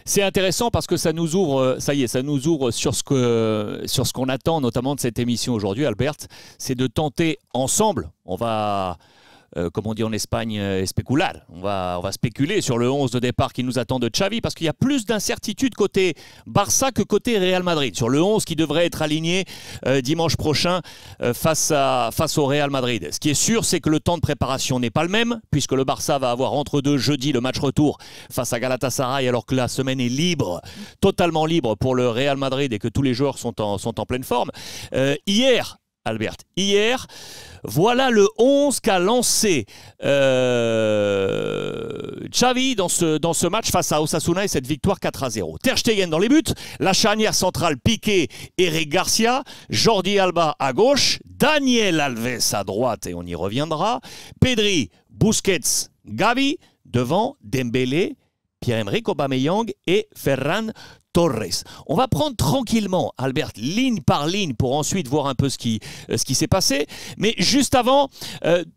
C'est intéressant parce que ça nous ouvre, ça y est, ça nous ouvre sur ce qu'on attend notamment de cette émission aujourd'hui, Albert. C'est de tenter ensemble, on va... comme on dit en Espagne, spécular. On va spéculer sur le 11 de départ qui nous attend de Xavi parce qu'il y a plus d'incertitude côté Barça que côté Real Madrid. Sur le 11 qui devrait être aligné dimanche prochain face au Real Madrid. Ce qui est sûr, c'est que le temps de préparation n'est pas le même puisque le Barça va avoir entre deux jeudi le match retour face à Galatasaray alors que la semaine est libre, totalement libre pour le Real Madrid et que tous les joueurs sont en pleine forme. Hier, Albert, voilà le 11 qu'a lancé Xavi dans ce match face à Osasuna et cette victoire 4-0. Ter Stegen dans les buts, la charnière centrale Piqué, Eric Garcia, Jordi Alba à gauche, Daniel Alves à droite et on y reviendra, Pedri, Busquets, Gavi, devant Dembélé, Pierre-Emerick Aubameyang et Ferran Torres. On va prendre tranquillement, Albert, ligne par ligne pour ensuite voir un peu ce qui s'est passé. Mais juste avant,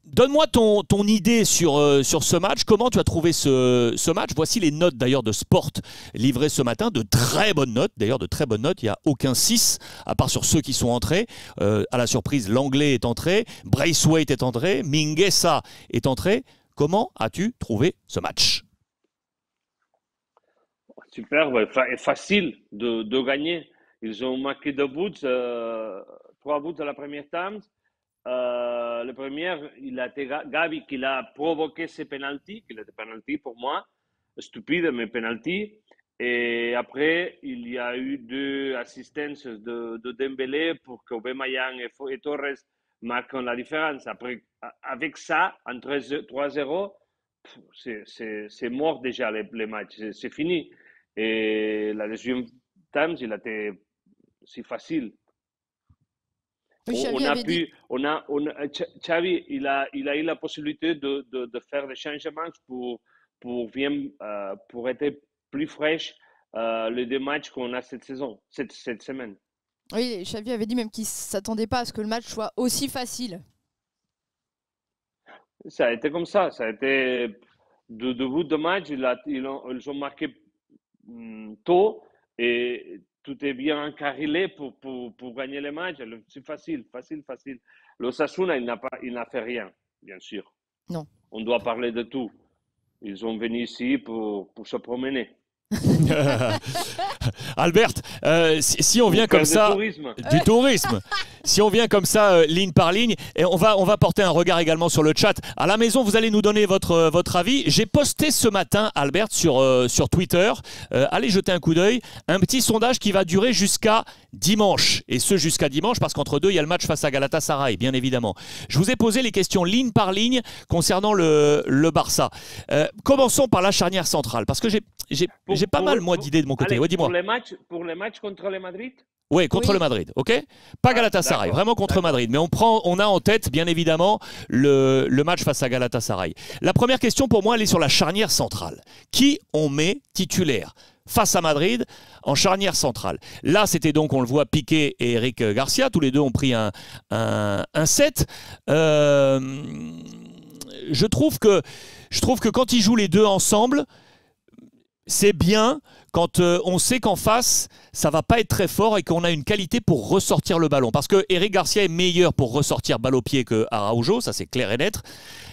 donne-moi ton idée sur ce match. Comment tu as trouvé ce match? Voici les notes d'ailleurs de Sport livrées ce matin. De très bonnes notes, d'ailleurs de très bonnes notes. Il n'y a aucun 6, à part sur ceux qui sont entrés. À la surprise, l'anglais est entré, Braithwaite est entré, Mingueza est entré. Comment as-tu trouvé ce match? Super, et facile de gagner. Ils ont marqué 2 buts, 3 buts à la première temps. Le premier, il a été Gavi qui a provoqué ce penalty, qui était penalty pour moi, stupide mais penalty. Et après, il y a eu 2 assistances de Dembélé pour que Aubameyang et Torres marquent la différence. Après, avec ça, en 3-0, c'est mort déjà les matchs, c'est fini. Et la deuxième temps, il a été si facile. Xavi, il a eu la possibilité de faire des changements pour être plus fraîche les 2 matchs qu'on a cette saison, cette semaine. Oui, Xavi avait dit même qu'il ne s'attendait pas à ce que le match soit aussi facile. Ça a été comme ça. Ça a été de début de match, ils ont marqué tôt et tout est bien encarrilé pour gagner les matchs. C'est facile. L'Osasuna, il n'a fait rien, bien sûr. Non. On doit parler de tout. Ils sont venus ici pour se promener. Albert, si on vient comme ça, du tourisme. Si on vient comme ça, ligne par ligne, et on va porter un regard également sur le chat. À la maison, vous allez nous donner votre avis. J'ai posté ce matin, Albert, sur Twitter. Allez jeter un coup d'œil. Un petit sondage qui va durer jusqu'à dimanche. Et ce jusqu'à dimanche, parce qu'entre deux, il y a le match face à Galatasaray, bien évidemment. Je vous ai posé les questions ligne par ligne concernant le Barça. Commençons par la charnière centrale, parce que j'ai pas mal, moi, d'idées de mon côté. Allez, ouais, dis-moi. Pour les matchs contre le Madrid? Oui, contre le Madrid, ok? Pas Galatasaray, vraiment contre Madrid. Mais on a en tête, bien évidemment, le match face à Galatasaray. La première question, pour moi, elle est sur la charnière centrale. Qui on met titulaire face à Madrid en charnière centrale? Là, c'était donc, on le voit, Piqué et Eric Garcia. Tous les deux ont pris un set. Je trouve que quand ils jouent les deux ensemble, c'est bien quand on sait qu'en face, ça va pas être très fort et qu'on a une qualité pour ressortir le ballon. Parce que Eric Garcia est meilleur pour ressortir balle au pied que Araujo, ça c'est clair et net.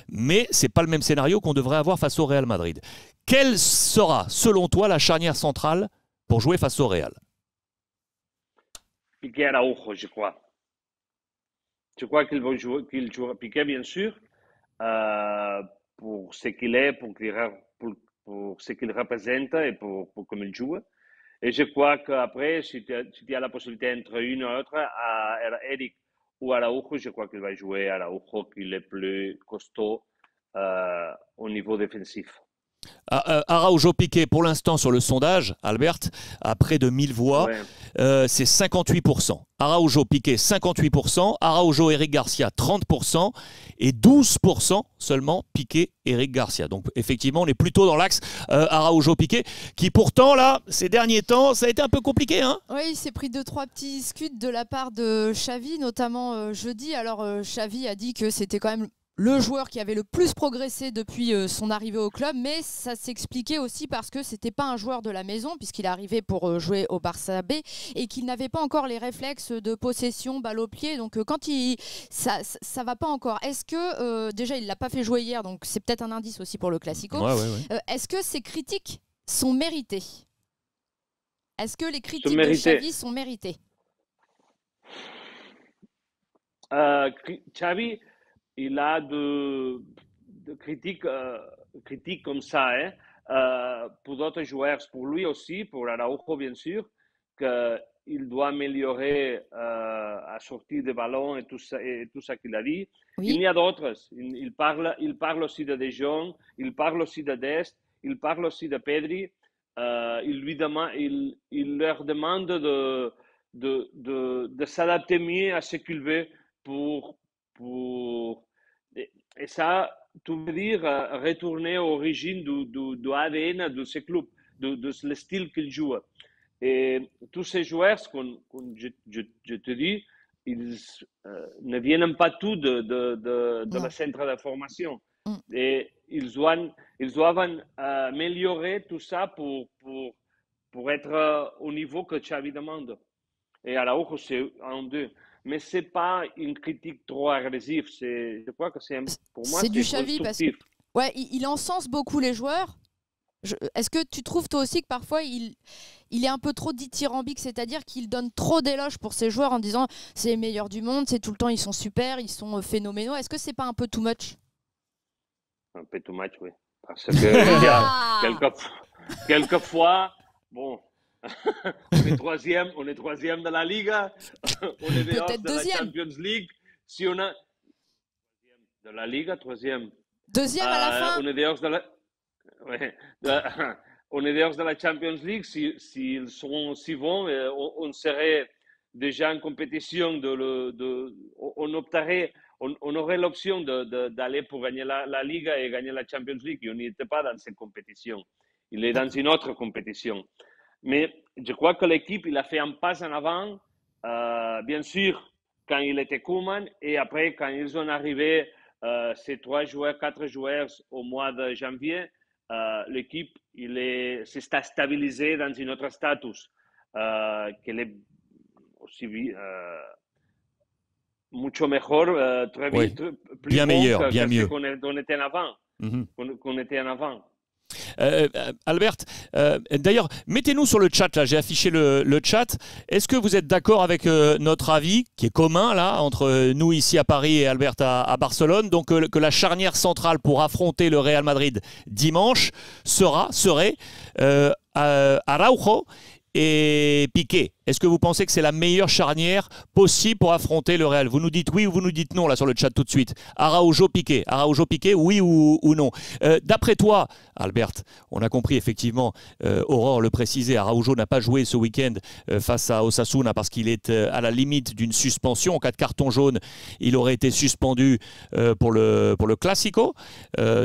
Mais c'est pas le même scénario qu'on devrait avoir face au Real Madrid. Quelle sera, selon toi, la charnière centrale pour jouer face au Real? Piqué Araujo, je crois. Je crois qu'il jouera Piqué, bien sûr, pour ce qu'il est, pour ce qu'il représente et pour comment il joue. Et je crois qu'après, si tu as la possibilité entre une ou l'autre, à Eric ou Araujo, je crois qu'il va jouer Araujo, qui est plus costaud au niveau défensif. Araujo Piqué, pour l'instant, sur le sondage, Albert, à près de 1000 voix, ouais. C'est 58%. Araujo Piqué, 58%. Araujo Eric Garcia, 30%. Et 12% seulement Piqué Eric Garcia. Donc, effectivement, on est plutôt dans l'axe Araujo Piqué, qui pourtant, là, ces derniers temps, ça a été un peu compliqué. Hein, oui, il s'est pris 2-3 petits scuds de la part de Xavi, notamment jeudi. Alors, Xavi a dit que c'était quand même le joueur qui avait le plus progressé depuis son arrivée au club, mais ça s'expliquait aussi parce que c'était pas un joueur de la maison puisqu'il est arrivé pour jouer au Barça B et qu'il n'avait pas encore les réflexes de possession, balle au pied. Donc quand ça va pas encore. Est-ce que déjà il l'a pas fait jouer hier, donc c'est peut-être un indice aussi pour le Classico. Ouais. Est-ce que ces critiques sont méritées? Est-ce que les critiques de Xavi sont méritées? Xavi, il a de critiques comme ça, pour d'autres joueurs, pour lui aussi, pour Araujo bien sûr, qu'il doit améliorer à sortir des ballons et tout ça qu'il a dit. Oui. Il y a d'autres. Il parle aussi de De Jong, il parle aussi de Dest, il parle aussi de Pedri. Il leur demande de s'adapter mieux à ce qu'il veut et ça, tu veux dire retourner aux origines du ADN de ce club, de le style qu'il joue. Et tous ces joueurs, comme je te dis, ils ne viennent pas tous de la centre de formation. Et ils doivent améliorer tout ça pour être au niveau que Xavi demande. Et Araujo, c'est un d'eux. Mais ce n'est pas une critique trop agressive. Je crois que pour moi, c'est du Xavi parce que il encense beaucoup les joueurs. Est-ce que tu trouves toi aussi que parfois il est un peu trop dithyrambique, c'est-à-dire qu'il donne trop d'éloges pour ses joueurs en disant c'est les meilleurs du monde, c'est tout le temps ils sont super, ils sont phénoménaux. Est-ce que c'est pas un peu too much? Un peu too much, oui. Parce que quelquefois, bon, on est troisième de la Liga, on est dehors de la Champions League. Si on a de la Liga, troisième. Deuxième à la fin. On est dehors de la, on est dehors de la Champions League. S'ils sont si bons, on serait déjà en compétition. On aurait l'option d'aller pour gagner la Liga et gagner la Champions League. On n'était pas dans cette compétition. Il est dans une autre compétition. Mais je crois que l'équipe, il a fait un pas en avant, bien sûr, quand il était Koeman, et après, quand ils sont arrivés, ces 4 joueurs au mois de janvier, l'équipe, s'est stabilisée dans un autre statut, qu'elle est aussi mucho mejor, très oui. plus bien bon meilleur, bien mieux. Qu'on était en avant. Qu'on était en avant. Albert, d'ailleurs, mettez-nous sur le chat, là, j'ai affiché le chat. Est-ce que vous êtes d'accord avec notre avis, qui est commun là, entre nous ici à Paris et Albert à Barcelone, donc que la charnière centrale pour affronter le Real Madrid dimanche serait Araujo et Piqué? Est-ce que vous pensez que c'est la meilleure charnière possible pour affronter le Real? Vous nous dites oui ou vous nous dites non là sur le chat tout de suite. Araujo Piqué, oui ou non? D'après toi, Albert, on a compris effectivement, Aurore le précisait, Araujo n'a pas joué ce week-end face à Osasuna parce qu'il est à la limite d'une suspension. En cas de carton jaune, il aurait été suspendu pour le Classico. Je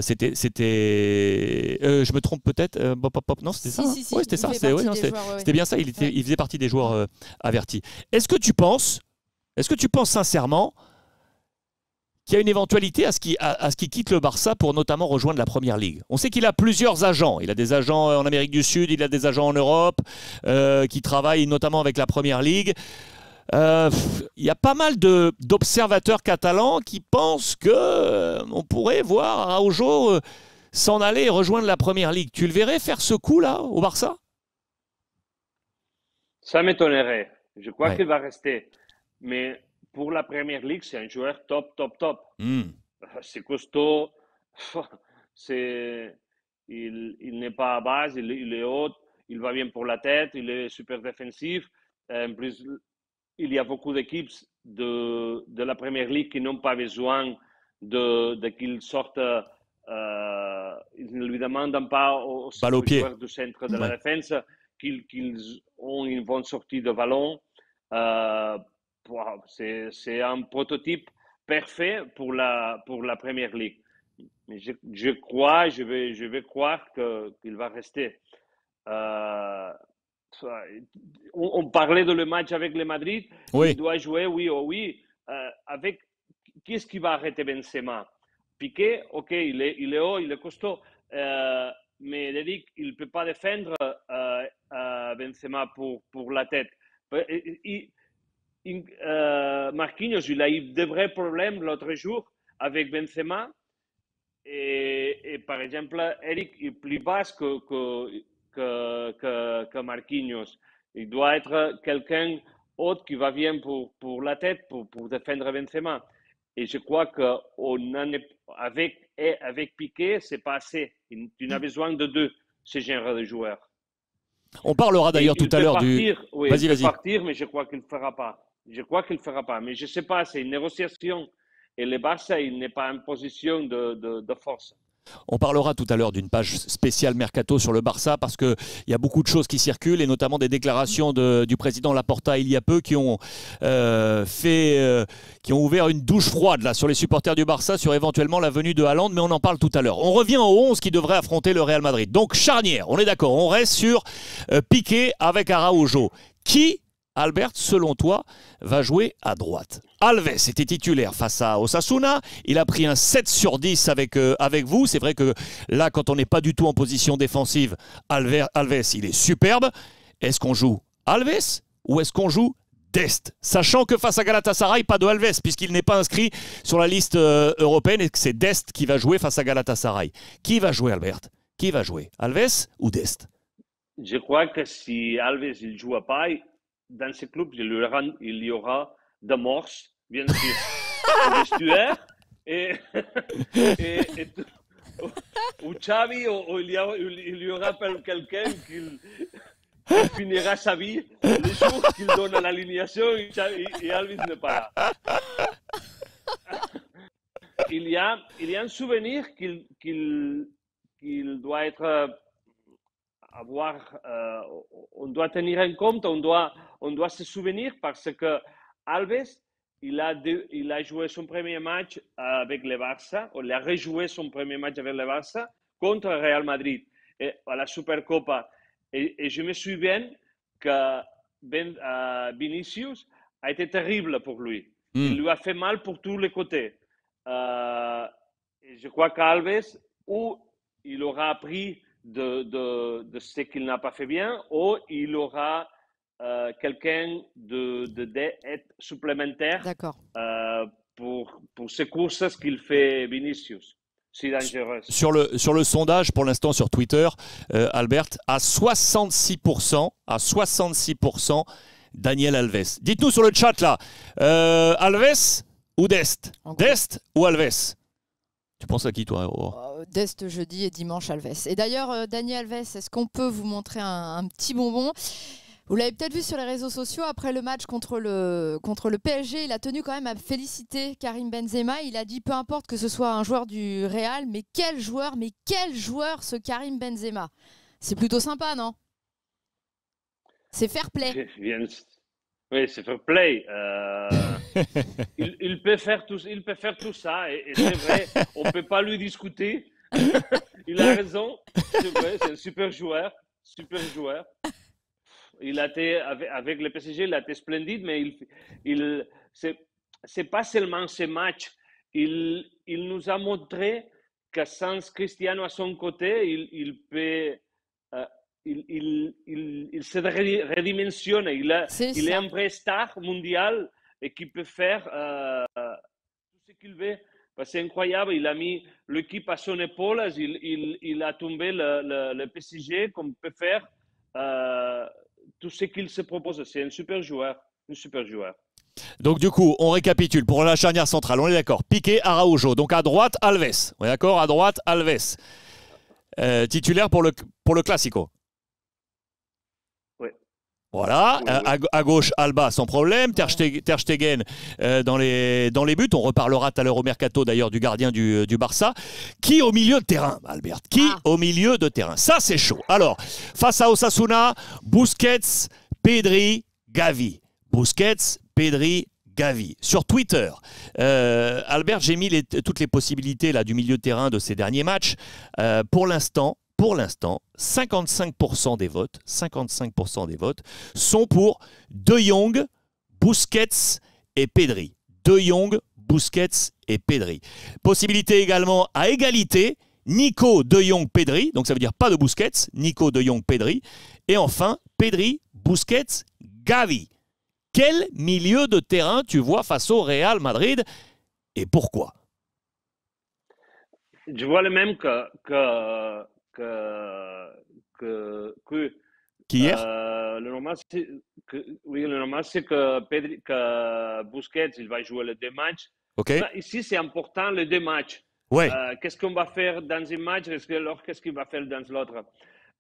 me trompe peut-être. Non, c'était ça. Si, c'était ça. C'était bien ça. Il faisait partie des joueurs avertis. Est-ce que tu penses sincèrement qu'il y a une éventualité à ce qu'il quitte le Barça pour notamment rejoindre la Première Ligue? On sait qu'il a plusieurs agents. Il a des agents en Amérique du Sud, il a des agents en Europe qui travaillent notamment avec la Première Ligue. Il y a pas mal d'observateurs catalans qui pensent qu'on pourrait voir Araujo s'en aller et rejoindre la Première Ligue. Tu le verrais faire ce coup-là au Barça? Ça m'étonnerait. Je crois qu'il va rester. Mais pour la Première Ligue, c'est un joueur top. C'est costaud. Il n'est pas à base, il est haut, il va bien pour la tête, il est super défensif. En plus, il y a beaucoup d'équipes de la Première Ligue qui n'ont pas besoin de qu'il sorte. Ils ne lui demandent pas aux joueurs du centre de la défense qu'ils ont une bonne sortie de ballon. C'est un prototype parfait pour la Première Ligue. Mais je vais croire qu'il va rester. On parlait de le match avec le Madrid. Oui. Il doit jouer, oui ou oui. Qui est-ce qui va arrêter Benzema? Piqué, ok, il est haut, il est costaud, mais Eric, il ne peut pas défendre Benzema pour la tête. Marquinhos, il a eu de vrais problèmes l'autre jour avec Benzema. Et par exemple, Eric est plus bas que Marquinhos. Il doit être quelqu'un autre qui va bien pour la tête, pour défendre Benzema. Et je crois qu'avec Piqué, c'est pas assez. Tu as besoin de deux, ce genre de joueurs. On parlera d'ailleurs tout à l'heure du... Oui, vas-y, il peut vas-y. partir, mais je crois qu'il ne le fera pas. Mais je ne sais pas, c'est une négociation. Et le Barça, il n'est pas en position de force. On parlera tout à l'heure d'une page spéciale Mercato sur le Barça parce qu'il y a beaucoup de choses qui circulent et notamment des déclarations du président Laporta il y a peu qui ont ouvert une douche froide là, sur les supporters du Barça sur éventuellement la venue de Haaland, mais on en parle tout à l'heure. On revient au 11 qui devrait affronter le Real Madrid. Donc charnière, on est d'accord, on reste sur Piqué avec Araujo. Qui, Albert, selon toi, va jouer à droite? Alves était titulaire face à Osasuna. Il a pris un 7 sur 10 avec vous. C'est vrai que là, quand on n'est pas du tout en position défensive, Alves, il est superbe. Est-ce qu'on joue Alves ou est-ce qu'on joue Dest? Sachant que face à Galatasaray, pas de Alves, puisqu'il n'est pas inscrit sur la liste européenne et que c'est Dest qui va jouer face à Galatasaray. Qui va jouer, Albert? Qui va jouer? Alves ou Dest? Je crois que si Alves ne joue pas, dans ce club, il y aura de morse, bien sûr, au vestiaire, ou Xavi, ou il y aura quelqu'un qui finira sa vie le jour qu'il donne l'alignation et Alves n'est pas là. Il y a un souvenir qu'il doit être... on doit tenir en compte, on doit se souvenir parce que Alves, il a joué son premier match avec le Barça, il a rejoué son premier match avec le Barça contre le Real Madrid à la Supercopa. Et je me souviens que Vinicius a été terrible pour lui. Il lui a fait mal pour tous les côtés. Et je crois qu'Alves, ou il aura appris de ce qu'il n'a pas fait bien, ou il aura quelqu'un d'aide supplémentaire pour ces courses qu'il fait Vinicius. C'est dangereux. Sur le sondage, pour l'instant sur Twitter, Albert, à 66%, Daniel Alves. Dites-nous sur le chat là, Alves ou Dest? Dest ou Alves? Tu penses à qui, toi? Dest jeudi et dimanche, Alves. Et d'ailleurs, Daniel Alves, est-ce qu'on peut vous montrer un petit bonbon? Vous l'avez peut-être vu sur les réseaux sociaux, après le match contre le PSG, il a tenu quand même à féliciter Karim Benzema. Il a dit, peu importe que ce soit un joueur du Real, mais quel joueur ce Karim Benzema. C'est plutôt sympa, non? C'est fair play. Oui, c'est fair play. Il peut faire tout ça, et c'est vrai, on ne peut pas lui discuter. Il a raison, c'est vrai, c'est un super joueur. Il a été, avec le PSG, il a été splendide, mais c'est pas seulement ce match. Il nous a montré que sans Cristiano à son côté, il peut... il se redimensionne. Il est un vrai star mondial et qui peut faire tout ce qu'il veut. C'est incroyable. Il a mis l'équipe à son épaule. Il a tombé le PSG comme peut faire tout ce qu'il se propose. C'est un super joueur. Donc du coup, on récapitule pour la charnière centrale. On est d'accord. Piqué, Araujo. Donc à droite, Alves. On est d'accord? À droite, Alves. Titulaire pour le Classico. Voilà, oui. À gauche, Alba sans problème, Ter Stegen dans les buts. On reparlera tout à l'heure au Mercato d'ailleurs du gardien du Barça. Qui au milieu de terrain, Albert? Au milieu de terrain? Ça, c'est chaud. Alors, face à Osasuna, Busquets, Pedri, Gavi. Busquets, Pedri, Gavi. Sur Twitter, Albert, j'ai mis toutes les possibilités là, du milieu de terrain de ces derniers matchs. Pour l'instant, 55% des votes sont pour De Jong, Busquets et Pedri. De Jong, Busquets et Pedri. Possibilité également à égalité, Nico, De Jong, Pedri. Donc ça veut dire pas de Busquets, Nico, De Jong, Pedri. Et enfin, Pedri, Busquets, Gavi. Quel milieu de terrain tu vois face au Real Madrid et pourquoi? Je vois le même qu'hier. Le normal, c'est que Busquets, il va jouer les deux matchs. Okay. Ici, c'est important les deux matchs. Ouais. Qu'est-ce qu'on va faire dans un match et qu'est-ce qu'il va faire dans l'autre?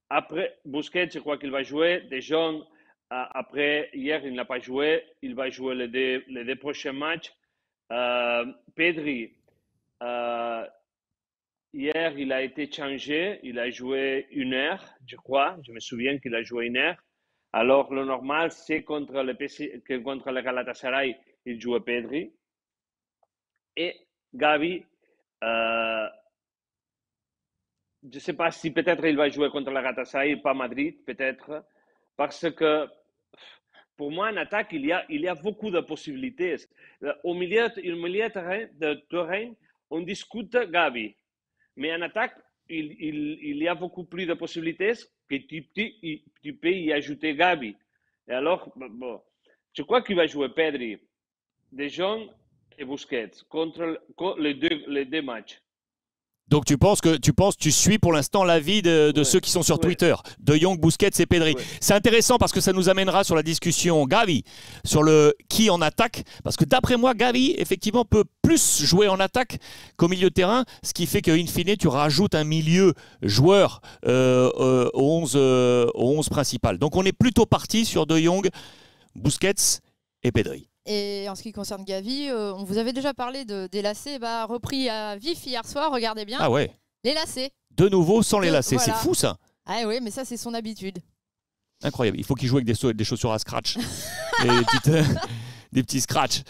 Après, Busquets, je crois qu'il va jouer. De Jong, après, hier, il n'a pas joué. Il va jouer les deux prochains matchs. Pedri, hier, il a été changé. Il a joué 1 heure, je crois. Je me souviens qu'il a joué 1 heure. Alors, le normal, c'est contre le Galatasaray, il jouait Pedri. Et Gavi, je ne sais pas si peut-être il va jouer contre le Galatasaray, pas Madrid, peut-être. Parce que pour moi, en attaque, il y a beaucoup de possibilités. Au milieu de terrain, on discute Gavi. Mais en attaque, il y a beaucoup plus de possibilités que tu peux y ajouter Gavi. Et alors, bon, je crois qu'il va jouer Pedri, De Jong et Busquets contre les deux matchs. Donc tu suis pour l'instant l'avis de ceux qui sont sur Twitter, De Jong, Busquets et Pedri. C'est intéressant parce que ça nous amènera sur la discussion Gavi, sur le qui en attaque, parce que d'après moi, Gavi, effectivement, peut plus jouer en attaque qu'au milieu de terrain, ce qui fait qu'in fine, tu rajoutes un milieu joueur au 11 principal. Donc on est plutôt parti sur De Jong, Busquets et Pedri. Et en ce qui concerne Gavi, on vous avait déjà parlé des lacets, repris à vif hier soir, regardez bien. Ah ouais. Les lacets. De nouveau sans les lacets, voilà. C'est fou ça. Ah oui, mais ça c'est son habitude. Incroyable, il faut qu'il joue avec des chaussures à scratch. Des petits scratchs.